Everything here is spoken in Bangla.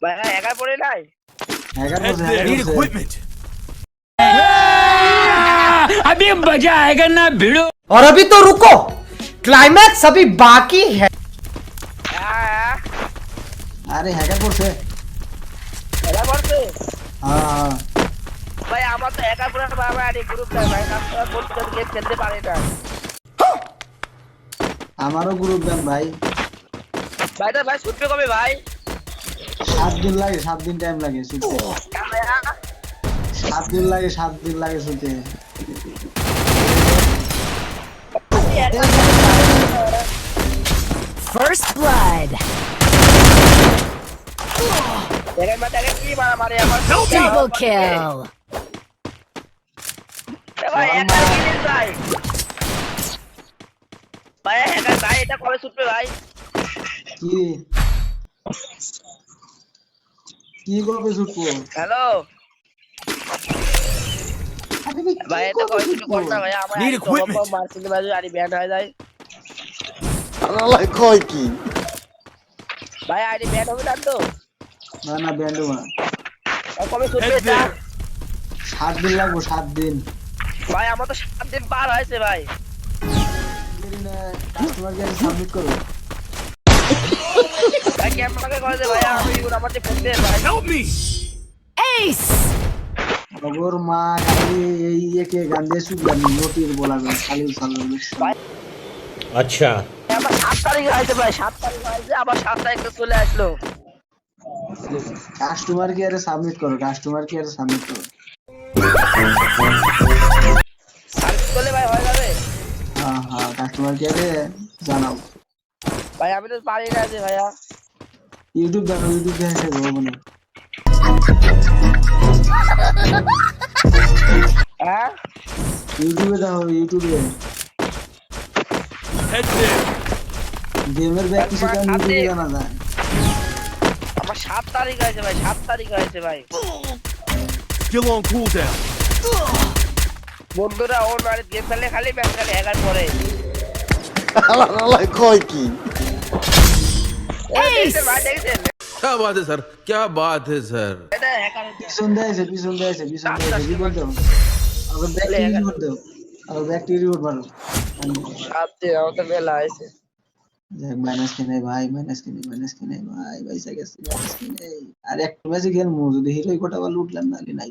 ভাই একা পড়ে নাই Need equipment. अभी मजा आएगा ना भिड़ो। और अभी तो रुको, क्लाइमैक्स अभी बाकी है। আরে হ্যাকার করছে একা পড়ছে হ্যাঁ ভাই আমার তো একা পড়ে বাবা আরে গ্রুপ নাই ভাই আপনারা বলতে গেম খেলতে পারে না আমারও গ্রুপ দেন ভাই ভাই ছুটবে কবে ভাই 7 দিন লাগে 7 দিন টাইম লাগে ছুটতে 7 দিন লাগে 7 দিন লাগে ছুটতে First blood. এর মধ্যে আগে কি মারে আমার Double kill. ভাই একা গিলিস ভাই ভাই একা ভাই এটা কবে ছুটবে ভাই কি কি কবে ছুটবো হ্যালো ভাই এটা কবে ছুটবে কোন না ভাই আমার Need equipment. মার্কেটে বাজে আরে ব্যান্ড হয়ে যায় আল্লাহ কই কি ভাই আরে ব্যান্ড হবে না তো না না ব্যান্ড না কবে ছুটবে এটা 7 দিন লাগবে 7 দিন ভাই আমার তো 7 দিন পার হয়েছে ভাই কাস্টমার কেয়ার সাবমিট করো ভাই ক্যামেরাকে করে দে ভাই আমি আমার যে ফোন দে ভাই Help me. Ace. খবর মা খালি এই একে গান দিয়ে শুনলাম নোটির বলাবে খালি চালু अच्छा আমার 7 তারিখ হয়েছে ভাই 7 তারিখ হয়েছে আবার 7 তারিখে চলে আসলো কাস্টমার কেয়ারে সাবমিট করো কাস্টমার কেয়ারে সাবমিট করো সার্চ করলে ভাই হয়ে যাবে হ্যাঁ হ্যাঁ কাস্টমার কেয়ারে জানাও ভাই আমি তো পারি না যে ভাইয়া ইউটিউব দেখো ইউটিউব দেখে গো মনে হ্যাঁ ইউটিউবে দেখো ইউটিউবে Head there. গেমের ব্যাক কিছু কারণ ইউটিউবে জানা যায় আমার 7 তারিখ হয়েছে ভাই 7 তারিখ হয়েছে ভাই Still on cooldown. বন্ধুরা ওর বাড়ি গেম খেলে খালি ম্যাচ খেলে একার পরে আল্লাহ কই কি দেখছেন ভাই দেখছেন क्या बात है सर क्या बात है सर এটা হ্যাকার পিছন দেয়ছে রিপোর্ট দাও আবার ব্যাক রিপোর্ট দাও আবার ব্যাক রিপোর্ট মারো সাথে আমাদের বেলা আছে দেখ মাইনাস কে নাই ভাই মাইনাস কে নাই ভাই পয়সা গেছে মাইনাস কে নাই আর একটা ম্যাচে খেলমু যদি হিরোই কোটা বল উঠলাম না নাই